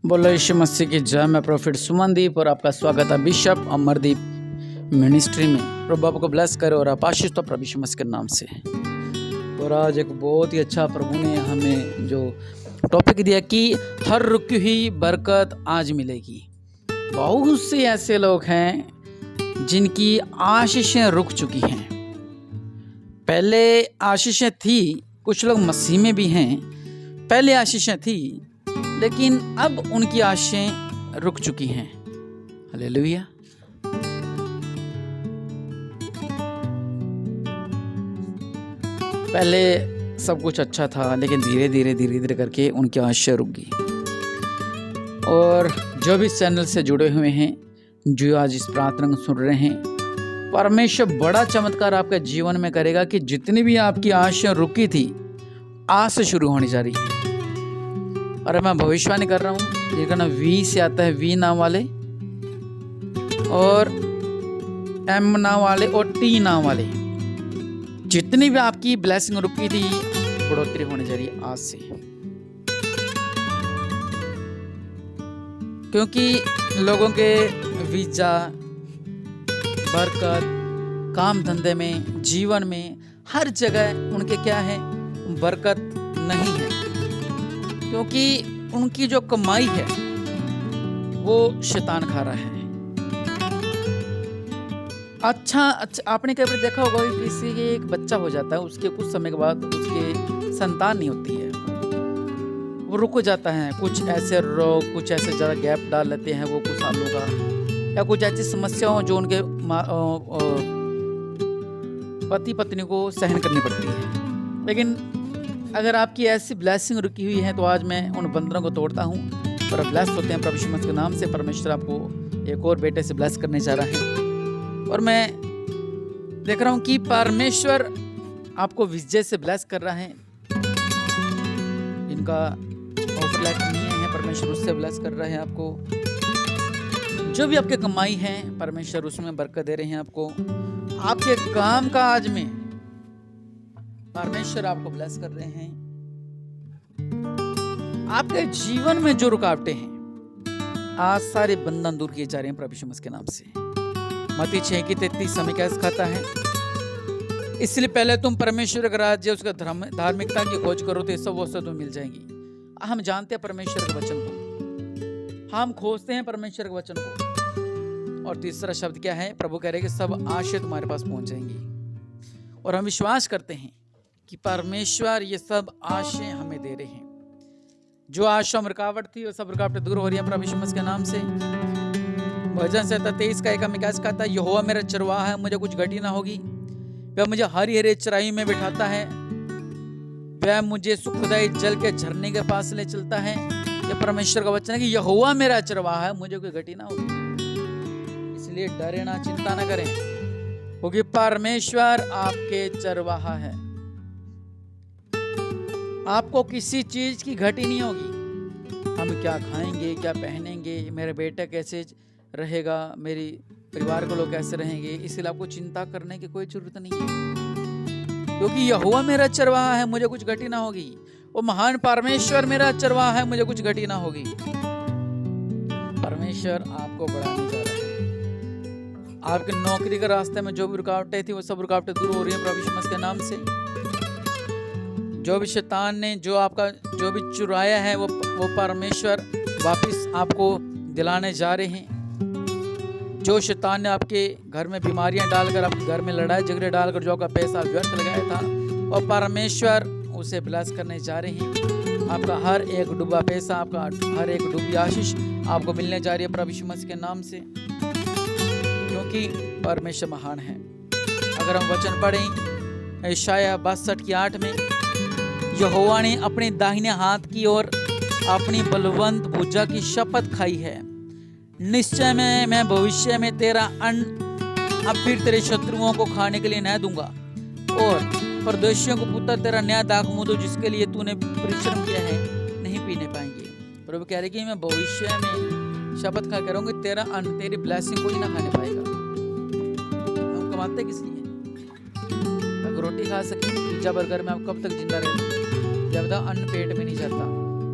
बोलो यीशु मसीह की जय। मैं प्रॉफिट सुमनदीप और आपका स्वागत है बिशप अमरदीप मिनिस्ट्री में। प्रभु आपको ब्लेस करे और आप आशीष तो प्रभु यीशु मसीह के नाम से। और आज एक बहुत ही अच्छा प्रभु ने हमें जो टॉपिक दिया कि हर रुकी हुई बरकत आज मिलेगी। बहुत से ऐसे लोग हैं जिनकी आशीषें रुक चुकी हैं। पहले आशीषें थी, कुछ लोग मसीह में भी हैं, पहले आशीषें थी लेकिन अब उनकी आशीषें रुक चुकी हैं। हालेलुया। पहले सब कुछ अच्छा था लेकिन धीरे धीरे करके उनकी आशीषें रुक गई। और जो भी चैनल से जुड़े हुए हैं, जो आज इस प्रार्थना को सुन रहे हैं, परमेश्वर बड़ा चमत्कार आपके जीवन में करेगा कि जितनी भी आपकी आशीषें रुकी थी आज से शुरू होने जा रही है। और मैं भविष्यवाणी कर रहा हूँ, जिनका नाम वी से आता है, वी नाम वाले और एम नाम वाले और टी नाम वाले, जितनी भी आपकी ब्लेसिंग रुकी थी बढ़ोतरी होने जा रही है आज से। क्योंकि लोगों के वीजा, बरकत, काम धंधे में, जीवन में, हर जगह उनके क्या है, बरकत नहीं है। क्योंकि उनकी जो कमाई है वो शैतान खा रहा है। अच्छा आपने कभी बार देखा होगा कि किसी के एक बच्चा हो जाता है, उसके कुछ समय के बाद उसके संतान नहीं होती है, वो रुक जाता है। कुछ ऐसे रोग, कुछ ऐसे ज़्यादा गैप डाल लेते हैं वो कुछ सालों का, या कुछ ऐसी समस्याओं जो उनके पति पत्नी को सहन करनी पड़ती है। लेकिन अगर आपकी ऐसी ब्लेसिंग रुकी हुई है तो आज मैं उन बंधनों को तोड़ता हूँ और ब्लेस होते हैं प्रभु यीशु मसीह के नाम से। परमेश्वर आपको एक और बेटे से ब्लेस करने जा रहा है। और मैं देख रहा हूँ कि परमेश्वर आपको विजय से ब्लेस कर रहा है। जिनका ऑफर लेटर नहीं है, परमेश्वर उससे ब्लेस कर रहा है आपको। जो भी आपके कमाई है परमेश्वर उसमें बरकत दे रहे हैं आपको। आपके काम काज में परमेश्वर आपको ब्लेस कर रहे हैं। आपके जीवन में जो रुकावटें हैं आज सारे बंधन दूर किए जा रहे हैं प्रभु यीशु मसीह के नाम से। मत्ती 6:33 हमें क्या सिखाता है? इसलिए पहले तुम परमेश्वर का राज्य, उसका धार्मिकता की खोज करो तो ये सब वस्तुएं तुम्हें मिल जाएंगी। हम जानते हैं परमेश्वर के वचन को, हम खोजते हैं परमेश्वर के वचन को। और तीसरा शब्द क्या है? प्रभु कह रहे हैं कि सब आशीष तुम्हारे पास पहुंच जाएंगी। और हम विश्वास करते हैं कि परमेश्वर ये सब आशीष हमें दे रहे हैं। जो आशा में रुकावट थी वो सब रुकावटें दूर हो रही है प्रभु यीशु मसीह के नाम से। भजन 23:1 में क्या कहता है? यहोवा मेरा चरवाहा है, मुझे कुछ घटी ना होगी। वह मुझे हरी हरी चराई में बिठाता है, वह मुझे सुखदायी जल के झरने के पास ले चलता है। यह परमेश्वर का वचन है कि यहोवा मेरा चरवाहा है, मुझे कोई घटी ना होगी। इसलिए डरे ना, चिंता ना करें, क्योंकि परमेश्वर आपके चरवाहा है। आपको किसी चीज की घटी नहीं होगी। हम क्या खाएंगे, क्या पहनेंगे, मेरे बेटा कैसे रहेगा, मेरी परिवार के लोग कैसे रहेंगे, इसलिए आपको चिंता करने की कोई जरूरत नहीं है। क्योंकि यहोवा मेरा चरवाहा है, मुझे कुछ घटी ना होगी। वो महान परमेश्वर मेरा चरवाहा है, मुझे कुछ घटी ना होगी। परमेश्वर आपको बढ़ाने जा रहा है। आपके नौकरी के रास्ते में जो भी रुकावटें थी वो सब रुकावटें दूर हो रही है प्रभु यीशु मसीह के नाम से। जो भी शैतान ने जो भी चुराया है वो परमेश्वर वापस आपको दिलाने जा रहे हैं। जो शैतान ने आपके घर में बीमारियां डालकर, आपके घर में लड़ाई झगड़े डालकर जो आपका पैसा व्यर्थ लगाया था, और परमेश्वर उसे ब्लेस करने जा रहे हैं। आपका हर एक डूबा पैसा, आपका हर एक डूबी आशीष आपको मिलने जा रही है प्रभु यीशु मसीह के नाम से। क्योंकि परमेश्वर महान है। अगर हम वचन पढ़ें यशायाह 62:8 में, यहोवा ने अपने दाहिने हाथ की ओर अपनी बलवंत भुजा की शपथ खाई है। निश्चय में मैं भविष्य में तेरा अन्न अब फिर तेरे शत्रुओं को खाने के लिए न दूंगा, और परदेशियों को पुत्र तेरा न्याय दाखमूदो जिसके लिए तूने परिश्रम किया है नहीं पीने पाएंगे। प्रभु कह रहे कि मैं भविष्य में शपथ खा करूंगी, तेरा अन्न, तेरी ब्लेसिंग कोई ना खाने पाएगा। हम कमाते किस लिए? अगर रोटी खा सके, पिज्जा बर्गर में आप कब तक जिंदा रहते? जब तक अन्न पेट में नहीं जाता।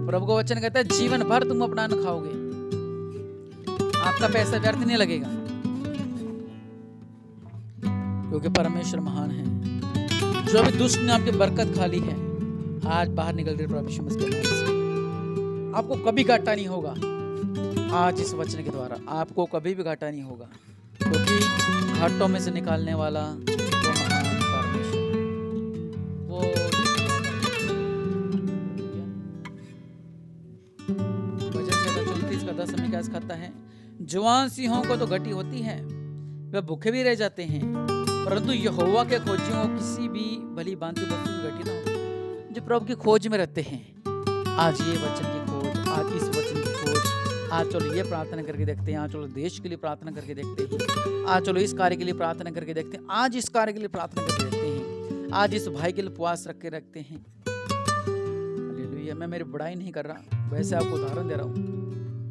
प्रभु का वचन कहता है जीवन भर तुम अपना अन्न खाओगे, आपका पैसा व्यर्थ नहीं लगेगा, क्योंकि परमेश्वर महान है। जो भी दुष्ट ने आपकी बरकत खा ली है, आज बाहर निकल रही प्रभु यीशु मसीह के नाम से। आपको कभी घाटा नहीं होगा, आज इस वचन के द्वारा आपको कभी भी घाटा नहीं होगा, क्योंकि घाटों में से निकालने वाला वो महान परमेश्वर वो वजह से 34 का 10 में क्या खाता है, जवान सिंहों को तो घटी होती है, वे भूखे भी रह जाते हैं, परंतु यहोवा के खोजियों को किसी भी भली भांति वस्तु की घटी ना हो। जो प्रभु की खोज में रहते हैं, आज ये वचन की खोज, आज इस वचन की खोज, आज चलो ये प्रार्थना करके देखते हैं, आज चलो देश के लिए प्रार्थना करके देखते हैं, आज चलो इस कार्य के लिए प्रार्थना करके देखते हैं, आज इस कार्य के लिए प्रार्थना करके देखते हैं, आज इस भाई के लिए उपवास रख के रखते हैं। हालेलुया। मैं मेरी बुराई नहीं कर रहा, वैसे आपको उदाहरण दे रहा हूँ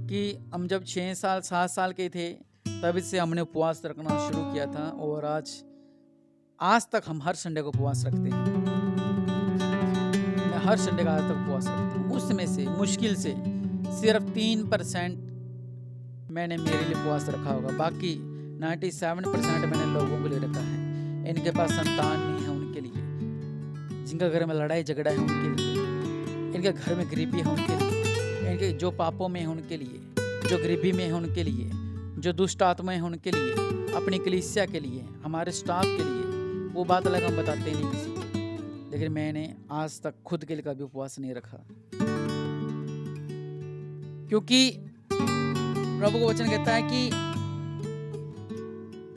कि हम जब 6 साल 7 साल के थे तभी से हमने उपवास रखना शुरू किया था, और आज तक हम हर संडे को उपवास रखते हैं। मैं हर संडे का आज तक उपवास रखता हूँ। उसमें से मुश्किल से सिर्फ 3% मैंने मेरे लिए उपवास रखा होगा, बाकी 97% मैंने लोगों के लिए रखा है। इनके पास संतान नहीं है उनके लिए, जिनका घर में लड़ाई झगड़ा है उनके लिए, इनके घर में गरीबी है उनके लिए, इनके जो पापों में है उनके लिए, जो गरीबी में है उनके लिए, जो दुष्ट आत्माएं हैं उनके लिए, अपनी कलीसिया के लिए, हमारे स्टाफ के लिए। वो बात अलग हम बताते नहीं किसी को, लेकिन मैंने आज तक खुद के लिए कभी उपवास नहीं रखा, क्योंकि प्रभु का वचन कहता है कि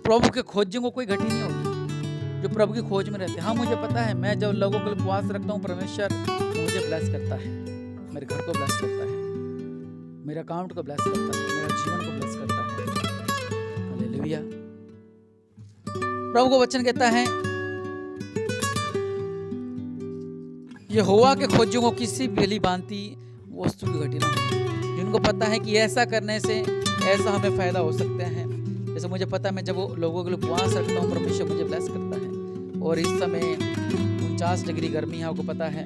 प्रभु के खोजियों को कोई घटी नहीं होगी, जो प्रभु की खोज में रहते हैं। हाँ, मुझे पता है, मैं जब लोगों के लिए उपवास रखता हूँ, परमेश्वर मुझे ब्लेस करता है, मेरे घर को ब्लेस करता है, मेरे अकाउंट को ब्लेस करता है, मेरे जीवन को ब्लेस करता है। हालेलुया। प्रभु का वचन कहता है यहोवा के खोजियों को किसी भली भांति वस्तु की घटी ना हो। जिनको पता है कि ऐसा करने से ऐसा हमें फायदा हो सकता है, जैसे मुझे पता है मैं जब लोगों के लिए उपवास रखता हूँ, परमेश्वर मुझे ब्लेस करता है। और इस समय 49 डिग्री गर्मी है, आपको पता है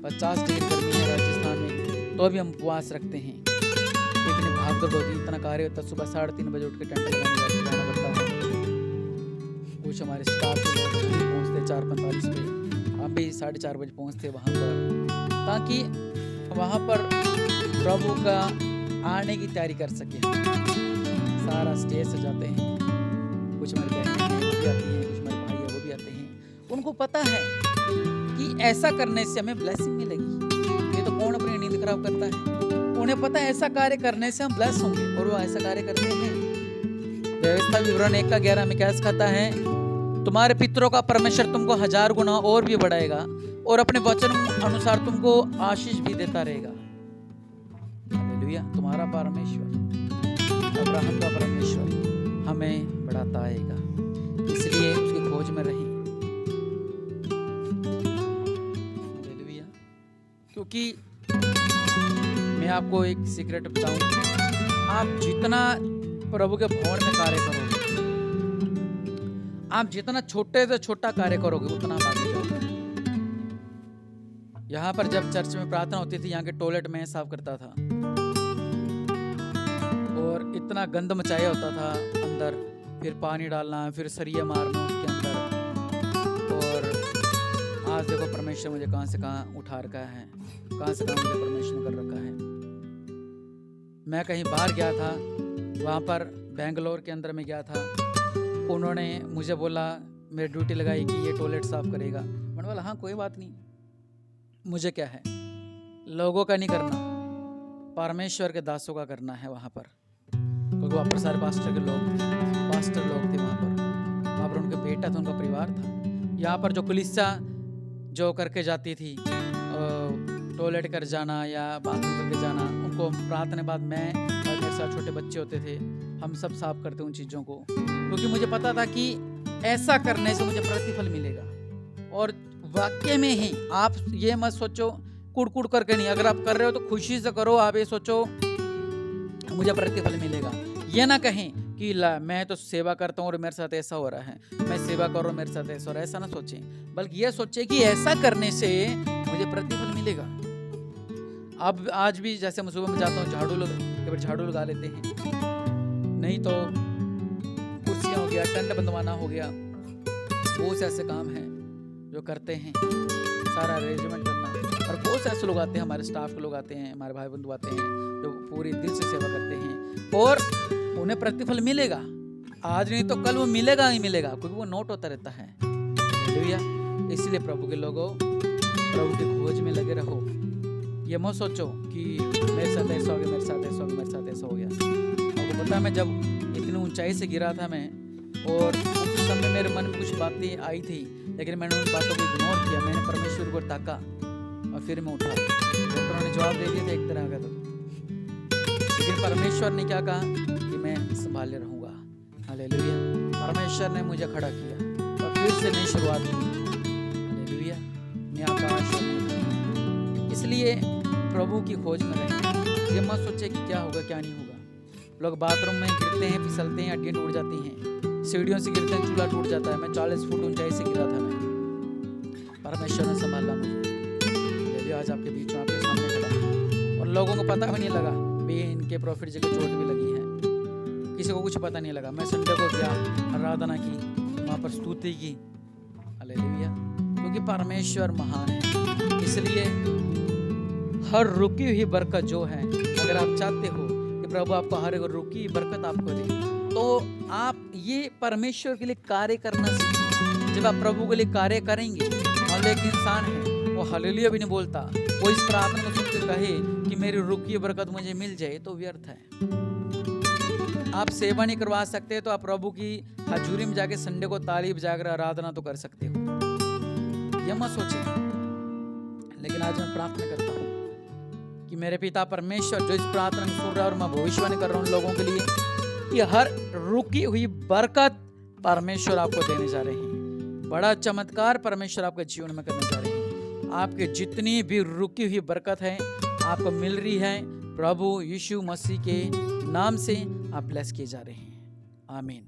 50 डिग्री गर्मी है राजस्थान में, तो भी हम उपवास रखते हैं। इतनी भागदौड़ होती, इतना कार्य होता, सुबह 3:30 बजे उठ के टेंट लगाने जाना पड़ता है। कुछ हमारे स्टाफ के लोग पहुँचते 4:45 पे, हम भी 4:30 बजे पहुँचते वहाँ पर, ताकि वहाँ पर प्रभु का आने की तैयारी कर सके। सारा स्टेज से जाते हैं, कुछ हमारे बहनें हैं वो भी आती हैं, कुछ हमारे भाई हैं वो भी आते हैं। उनको पता है कि ऐसा करने से हमें ब्लेसिंग मिलेगी। ये तो कौन अपनी नींद खराब करता है, उन्हें पता है ऐसा कार्य करने से हम ब्लेस होंगे, और वो ऐसा कार्य करते हैं। व्यवस्था विवरण 1:11 में क्या सिखाता है, तुम्हारे पितरों का परमेश्वर तुमको 1000 गुना और भी बढ़ाएगा, और अपने वचन अनुसार तुमको आशीष भी देता रहेगा। हालेलुया। तुम्हारा परमेश्वर, अब्राहम का परमेश्वर हमें बढ़ाता आएगा, इसलिए उसकी खोज में रहें। हालेलुया। क्योंकि मैं आपको एक सीक्रेट बताऊं, आप जितना प्रभु के भवन में कार्य करोगे, आप जितना छोटे से छोटा कार्य करोगे, उतना आप आगे जाओगे। यहाँ पर जब चर्च में प्रार्थना होती थी, यहाँ के टॉयलेट में साफ करता था, और इतना गंद मचाया होता था अंदर, फिर पानी डालना, फिर सरिया मारना उसके अंदर। और आज देखो परमेश्वर मुझे कहाँ से कहाँ उठा रखा है, कहाँ से कहाँ मुझे परमेश्वर ने कर रखा है। मैं कहीं बाहर गया था, वहाँ पर बेंगलोर के अंदर में गया था, उन्होंने मुझे बोला, मेरी ड्यूटी लगाई कि ये टॉयलेट साफ करेगा। मैंने बोला हाँ कोई बात नहीं, मुझे क्या है, लोगों का नहीं करना, परमेश्वर के दासों का करना है वहाँ पर। क्योंकि वहाँ पर सारे पास्टर लोग थे वहाँ पर उनका बेटा था, उनका परिवार था। यहाँ पर जो कलीसिया जो करके जाती थी, टॉयलेट कर जाना या बाथरूम करके जाना, उनको प्रार्थना बाद मैं और मेरे साथ छोटे बच्चे होते थे, हम सब साफ करते उन चीज़ों को, क्योंकि मुझे पता था कि ऐसा करने से मुझे प्रतिफल मिलेगा। और वाक्य में ही आप ये मत सोचो कुड़ करके नहीं, अगर आप कर रहे हो तो खुशी से करो। आप ये सोचो मुझे प्रतिफल मिलेगा, ये ना कहें कि मैं तो सेवा करता हूँ और मेरे साथ ऐसा हो रहा है, मैं सेवा कर रहा हूँ मेरे साथ ऐसा हो रहा है, ऐसा ना सोचें, बल्कि ये सोचें कि ऐसा करने से मुझे प्रतिफल मिलेगा। अब आज भी जैसे मैं सुबह में जाता हूँ झाड़ू लगा लेते हैं, नहीं तो कुर्सियाँ हो गया, टेंट बंधवाना हो गया, बहुत से ऐसे काम हैं जो करते हैं, सारा अरेंजमेंट करना। और बहुत से ऐसे लोग आते हैं, हमारे स्टाफ के लोग आते हैं, हमारे भाई बंधु आते हैं जो पूरी दिल से सेवा करते हैं, और उन्हें प्रतिफल मिलेगा। आज नहीं तो कल वो मिलेगा ही मिलेगा, क्योंकि वो नोट होता रहता है। हालेलुया। इसलिए प्रभु के लोगों, प्रभु की खोज में लगे रहो। ये मत सोचो कि मेरे साथ ऐसा हो गया, मेरे साथ ऐसा हो गया, मेरे साथ ऐसा हो गया। आपको पता है, मैं जब इतनी ऊंचाई से गिरा था मैं, और उस समय मेरे मन में कुछ बातें आई थी, लेकिन मैंने उन बातों को इग्नोर किया। मैंने परमेश्वर को ताका और फिर मैं उठा। डॉक्टरों ने जवाब दे दिया था एक तरह का, लेकिन परमेश्वर ने क्या कहा कि मैं संभाले रहूंगा। हालेलुया। परमेश्वर ने मुझे खड़ा किया और फिर से नई शुरुआत की। हालेलुया। नया आकाश। इसलिए प्रभु की खोज में रहें। ये मत सोचे कि क्या होगा क्या नहीं होगा। लोग बाथरूम में गिरते हैं, फिसलते हैं, हड्डियाँ टूट जाती हैं, सीढ़ियों से गिरते हैं, चूल्हा टूट जाता है। मैं 40 फुट ऊंचाई से गिरा था मैं, परमेश्वर ने संभाला मुझे। आज आपके बीच में, आपके सामने खड़ा, और लोगों को पता भी नहीं लगा भी इनके प्रॉफिट जी को चोट भी लगी है, किसी को कुछ पता नहीं लगा। मैं संडे को गया, आराधना की, वहाँ पर स्तुति की। हालेलुया। क्योंकि परमेश्वर महान है। इसलिए हर रुकी हुई बरकत जो है, अगर आप चाहते हो कि प्रभु आपको हर एक रुकी हुई बरकत आपको दे, तो आप ये परमेश्वर के लिए कार्य करना सीखें। जब आप प्रभु के लिए कार्य करेंगे, और एक इंसान है वो हालेलुया भी नहीं बोलता, वो इस प्रार्थना को सुन के कहे कि मेरी रुकी हुई बरकत मुझे मिल जाए, तो व्यर्थ है। आप सेवा नहीं करवा सकते तो आप प्रभु की हजूरी में जाके संडे को ताली बजाकर आराधना तो कर सकते हो। यह मत सोचे। लेकिन आज मैं प्रार्थना करता हूँ कि मेरे पिता परमेश्वर जो इस प्रार्थना में सुन रहा है, और मैं भविष्यवाणी कर रहा हूँ लोगों के लिए, कि हर रुकी हुई बरकत परमेश्वर आपको देने जा रहे हैं। बड़ा चमत्कार परमेश्वर आपके जीवन में करने जा रहे हैं। आपके जितनी भी रुकी हुई बरकत है आपको मिल रही है, प्रभु यीशु मसीह के नाम से आप ब्लेस किए जा रहे हैं। आमीन।